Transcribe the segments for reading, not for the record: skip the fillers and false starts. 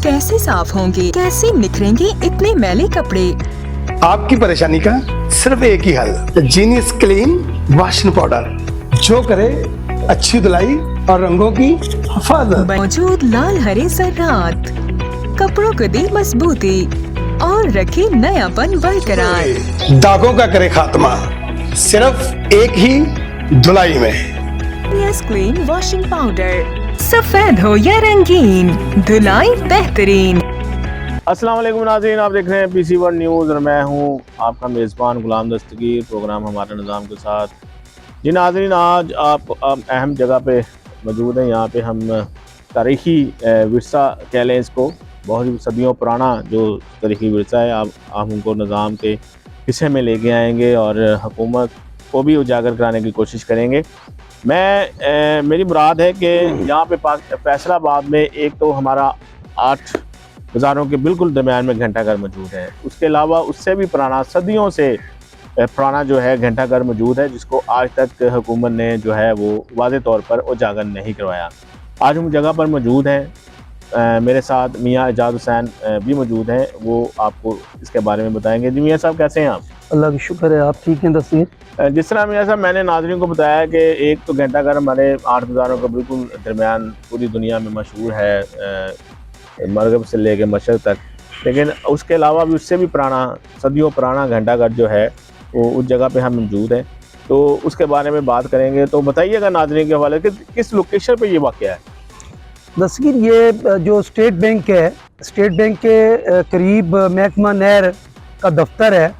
कैसे साफ होंगे, कैसे निखरेंगे इतने मैले कपड़े। आपकी परेशानी का सिर्फ एक ही हल, जीनियस क्लीन वॉशिंग पाउडर, जो करे अच्छी धुलाई और रंगों की हिफाजत। मौजूद लाल हरे जर्रात, कपड़ों को दी मजबूती और रखे नयापन बरकरार। दागों का करे खात्मा सिर्फ एक ही धुलाई में। जीनियस क्लीन वॉशिंग पाउडर, सफेद हो या रंगीन, धुलाई बेहतरीन। अस्सलाम वालेकुम नाज़रीन, आप देख रहे हैं पीसी वर्ल्ड न्यूज़ और मैं हूं आपका मेज़बान गुलाम दस्तगीर, प्रोग्राम हमारे निज़ाम के साथ। जी नाज़रीन, आज आप अहम जगह पे मौजूद हैं। यहाँ पे हम तारीख़ी विरसा कह लें इसको, बहुत ही सदियों पुराना जो तारीख़ी विरसा है, आप उनको निज़ाम के हिस्से में लेके आएंगे और हुकूमत को भी उजागर कराने की कोशिश करेंगे। मेरी मुराद है कि यहाँ पे फैसलाबाद में एक तो हमारा 8 बाज़ारों के बिल्कुल दरमियान में घंटाघर मौजूद है। उसके अलावा उससे भी पुराना, सदियों से पुराना जो है घंटाघर मौजूद है, जिसको आज तक हुकूमत ने जो है वो वाज़े तौर पर उजागर नहीं करवाया। आज हम जगह पर मौजूद हैं, मेरे साथ मियाँ एजाज हुसैन भी मौजूद हैं, वो आपको इसके बारे में बताएंगे। जी मियाँ साहब, कैसे हैं आप? अल्लाह का शुक्र है, आप ठीक हैं दस्तगीर? जिस तरह मियाँ साहब मैंने नाज़रीन को बताया कि एक तो घंटाघर हमारे 8 बाज़ारों का बिल्कुल दरमियान पूरी दुनिया में मशहूर है, मगरब से लेके मशरक़ तक, लेकिन उसके अलावा भी उससे भी पुराना, सदियों पुराना घंटाघर जो है वो उस जगह पे हम मौजूद हैं, तो उसके बारे में बात करेंगे। तो बताइएगा नाज़रीन के हवाले कि किस लोकेशन पे ये वाक़या है? दस्तगीर, ये जो स्टेट बैंक है, स्टेट बैंक के करीब महकमा नहर का दफ्तर है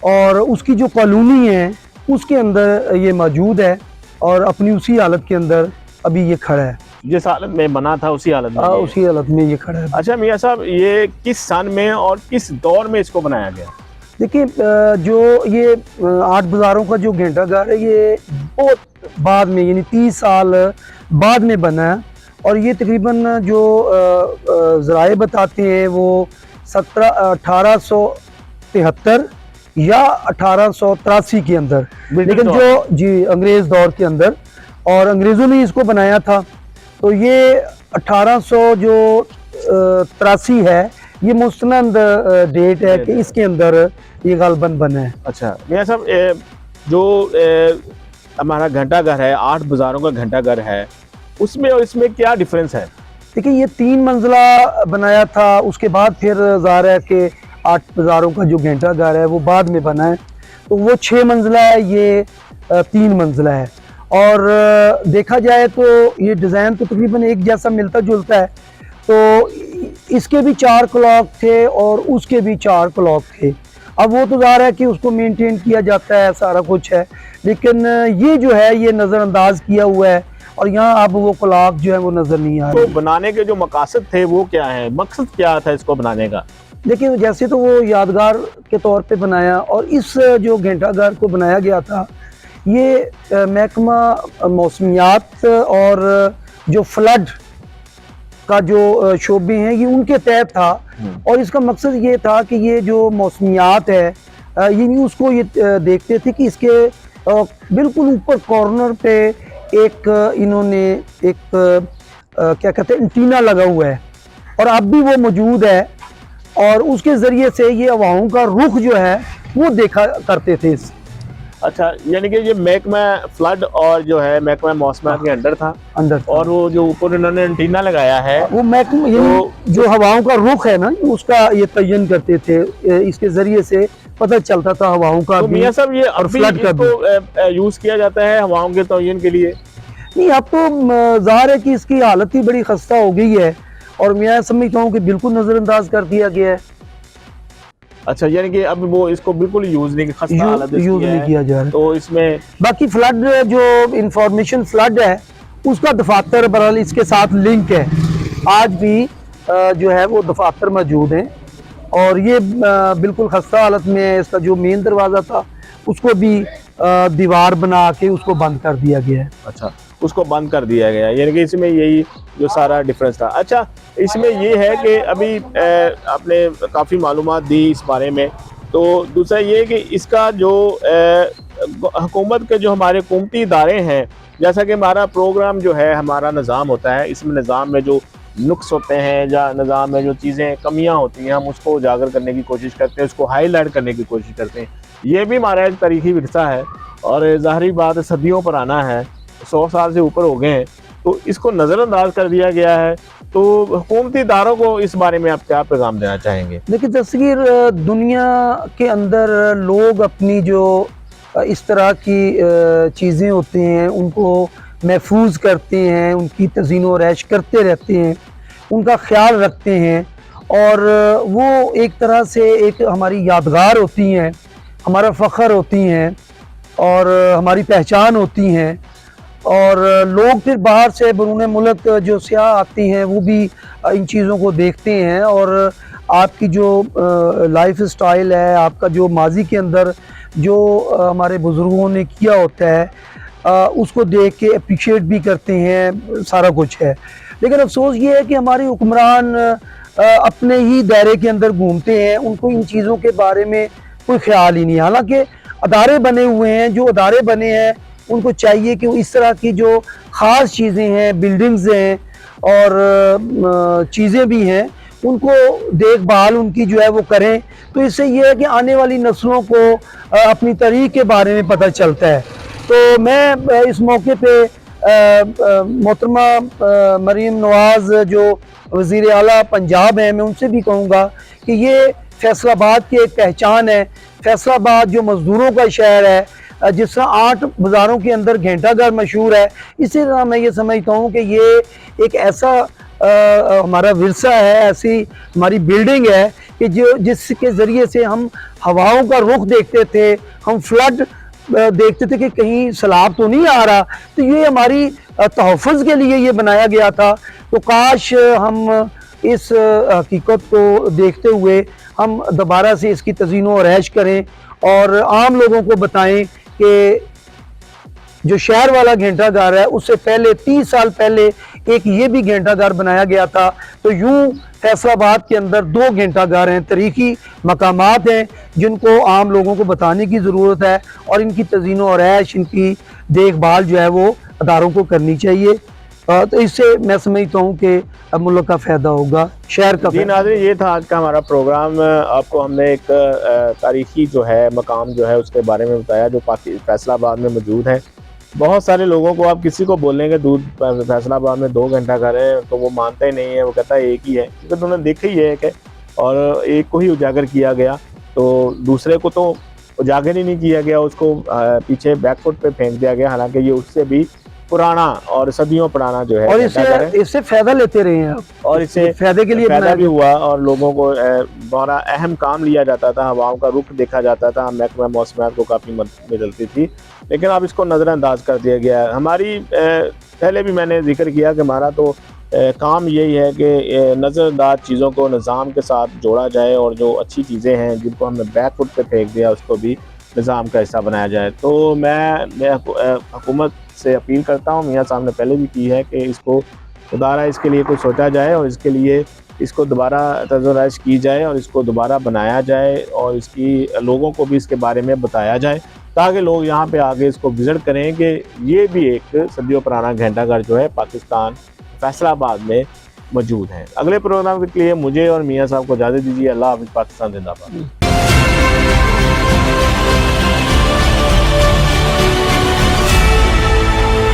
और उसकी जो कॉलोनी है उसके अंदर ये मौजूद है और अपनी उसी हालत के अंदर अभी ये खड़ा है। जिस हालत में बना था उसी हालत में उसी हालत में ये खड़ा है। अच्छा मियाँ साहब, ये किस सन में और किस दौर में इसको बनाया गया? देखिए, जो ये 8 बाज़ारों का जो घंटाघर है ये बहुत बाद में, यानी 30 साल बाद में बना है और ये तकरीबन जो ज़राए बताते हैं वो 1873 या 1883 के अंदर, लेकिन जो जी अंग्रेज़ दौर के अंदर, और अंग्रेज़ों ने इसको बनाया था। तो ये 1883 है, ये मुस्तनद डेट है कि इसके अंदर ये गालबन बना है। अच्छा मियाँ साहब, जो हमारा घंटाघर है, 8 बाज़ारों का घंटाघर है, उसमें और इसमें क्या डिफरेंस है? देखिए, ये 3 मंजिला बनाया था, उसके बाद फिर ज़ाहिर है कि 8 बाज़ारों का जो घंटाघर है वो बाद में बना है, तो वो 6 मंजिला है, ये 3 मंजिला है। और देखा जाए तो ये डिज़ाइन तो तकरीबन एक जैसा मिलता जुलता है। तो इसके भी 4 क्लॉक थे और उसके भी 4 क्लॉक थे। अब वो तो ज़ाहिर है कि उसको मेंटेन किया जाता है, सारा कुछ है, लेकिन ये जो है ये नज़रअंदाज किया हुआ है और यहाँ अब वो क्लॉक जो है वो नज़र नहीं आ रहा। तो बनाने के जो मकासद थे वो क्या है, मकसद क्या था इसको बनाने का? देखिए, जैसे तो वो यादगार के तौर पे बनाया, और इस जो घंटाघर को बनाया गया था ये महकमा मौसमियात और जो फ्लड का जो शोबे हैं ये उनके तहत था। और इसका मकसद ये था कि ये जो मौसमियात है ये उसको ये देखते थे कि इसके बिल्कुल ऊपर कॉर्नर पे एक इन्होंने एक क्या कहते हैं एंटीना लगा हुआ है और अब भी वो मौजूद है, और उसके ज़रिए से ये हवाओं का रुख जो है वो देखा करते थे। अच्छा, यानी कि ये महकमा फ्लड और जो है महकमा मौसमियात के अंदर था, और वो जो ऊपर इन्होंने एंटीना लगाया है वो महकमा जो हवाओं का रुख है ना उसका ये तयन करते थे, इसके ज़रिए से पता चलता था हवाओं का। तो मियाँ साहब, ये और फ्लड का तो यूज़ किया जाता है हवाओं के तयन के लिए? नहीं, अब तो ज़ाहिर है कि इसकी हालत ही बड़ी खस्ता हो गई है और मैं समझता हूँ कि बिल्कुल नज़रअंदाज कर दिया गया है। अच्छा, यानी कि अब वो इसको बिल्कुल यूज़ नहीं किया जा रहा। तो इसमें बाकी फ्लड जो इंफॉर्मेशन फ्लड है उसका दफातर बहरहाल इसके साथ लिंक है, आज भी जो है वो दफातर मौजूद हैं और ये बिल्कुल खस्ता हालत में है। इसका जो मेन दरवाज़ा था उसको भी दीवार बना के उसको बंद कर दिया गया है। अच्छा, उसको बंद कर दिया गया, यानी कि इसमें यही जो सारा डिफरेंस था। अच्छा, इसमें ये है कि अभी आपने काफ़ी मालूमात दी इस बारे में, तो दूसरा ये कि इसका जो हुकूमत के जो हमारे हुकूमती इदारे हैं, जैसा कि हमारा प्रोग्राम जो है, हमारा निज़ाम होता है, इसमें निज़ाम में जो नुक्स होते हैं या निज़ाम में जो चीज़ें कमियां होती हैं हम उसको उजागर करने की कोशिश करते हैं, उसको हाईलाइट करने की कोशिश करते हैं। ये भी हमारा एक तारीखी विरसा है और ज़ाहिरी बात सदियों पुराना है, 100 साल से ऊपर हो गए हैं, तो इसको नज़रअंदाज कर दिया गया है। तो हुकूमती इदारों को इस बारे में आप क्या पैगाम देना चाहेंगे? देखिए दस्तगीर, दुनिया के अंदर लोग अपनी जो इस तरह की चीज़ें होती हैं उनको महफूज करते हैं, उनकी तज़ीन व रैश करते रहते हैं, उनका ख्याल रखते हैं और वो एक तरह से एक हमारी यादगार होती हैं, हमारा फ़ख्र होती हैं और हमारी पहचान होती हैं। और लोग फिर बाहर से बरून मुल्क जो सियाह आती हैं वो भी इन चीज़ों को देखते हैं और आपकी जो लाइफ स्टाइल है, आपका जो माजी के अंदर जो हमारे बुज़ुर्गों ने किया होता है उसको देख के अप्रिशिएट भी करते हैं, सारा कुछ है। लेकिन अफसोस ये है कि हमारे हुक्मरान अपने ही दायरे के अंदर घूमते हैं, उनको इन चीज़ों के बारे में कोई ख्याल ही नहीं। हालांकि अदारे बने हुए हैं, जो अदारे बने हैं उनको चाहिए कि वो इस तरह की जो ख़ास चीज़ें हैं, बिल्डिंग्स हैं और चीज़ें भी हैं, उनको देखभाल उनकी जो है वो करें। तो इससे ये है कि आने वाली नस्लों को अपनी तारीख़ के बारे में पता चलता है। तो मैं इस मौके पे मोहतरमा मरीम नवाज़ जो वज़ीर आला पंजाब हैं, मैं उनसे भी कहूँगा कि ये फैसलाबाद की एक पहचान है। फैसलाबाद जो मज़दूरों का शहर है, जिस तरह 8 बाज़ारों के अंदर घंटाघर मशहूर है, इसी तरह मैं ये समझता हूँ कि ये एक ऐसा हमारा विरसा है, ऐसी हमारी बिल्डिंग है कि जो जिसके ज़रिए से हम हवाओं का रुख देखते थे, हम फ्लड देखते थे कि कहीं सैलाब तो नहीं आ रहा। तो ये हमारी तहफ़्फ़ुज़ के लिए ये बनाया गया था। तो काश हम इस हकीकत को देखते हुए हम दोबारा से इसकी तज़ीन व रैश करें और आम लोगों को बताएं कि जो शहर वाला घंटाघर है उससे पहले 30 साल पहले एक ये भी घंटाघर बनाया गया था। तो यूं फैसलाबाद के अंदर 2 घंटाघर हैं, तारीखी मकामात हैं जिनको आम लोगों को बताने की ज़रूरत है और इनकी तज़ीन व रैश, इनकी देखभाल जो है वो अदारों को करनी चाहिए। तो इससे मैं समझता हूँ कि अब मुल्क का फ़ायदा होगा, शहर का। जी नाज़रीन, ये था आज का हमारा प्रोग्राम। आपको हमने एक तारीखी जो है मकाम जो है उसके बारे में बताया जो फैसलाबाद में मौजूद है। बहुत सारे लोगों को आप किसी को बोलेंगे दूर फैसलाबाद में 2 घंटाघर है तो वो मानते ही नहीं है, वो कहता है एक ही है, क्योंकि तुमने देखा ही है एक है और एक को ही उजागर किया गया, तो दूसरे को तो उजागर ही नहीं किया गया, उसको पीछे बैकफुट पे फेंक दिया गया। हालांकि ये उससे भी पुराना और सदियों पुराना जो है और इससे फायदा लेते रहे हैं आप, और इससे फायदे के लिए फायदा भी हुआ और लोगों को बड़ा अहम काम लिया जाता था, हवाओं का रुख देखा जाता था, महकमा मौसमियात को काफ़ी मदद मिलती थी। लेकिन अब इसको नज़रअंदाज कर दिया गया है। हमारी पहले भी मैंने जिक्र किया कि हमारा तो काम यही है कि नज़रअंदाज चीज़ों को निज़ाम के साथ जोड़ा जाए और जो अच्छी चीज़ें हैं जिनको हमने बैकफुट पे फेंक दिया उसको भी निज़ाम का हिस्सा बनाया जाए। तो मैं हुकूमत से अपील करता हूँ, मियाँ साहब ने पहले भी की है कि इसको दोबारा इसके लिए कुछ सोचा जाए और इसके लिए इसको दोबारा तज़रैश की जाए और इसको दोबारा बनाया जाए और इसकी लोगों को भी इसके बारे में बताया जाए ताकि लोग यहाँ पे आगे इसको विज़िट करें कि ये भी एक सदियों पुराना घंटाघर जो है पाकिस्तान फैसलाबाद में मौजूद है। अगले प्रोग्राम के लिए मुझे और मियाँ साहब को इजाज़त दीजिए। अल्लाह हाफ़िज़। पाकिस्तान जिंदाबाद।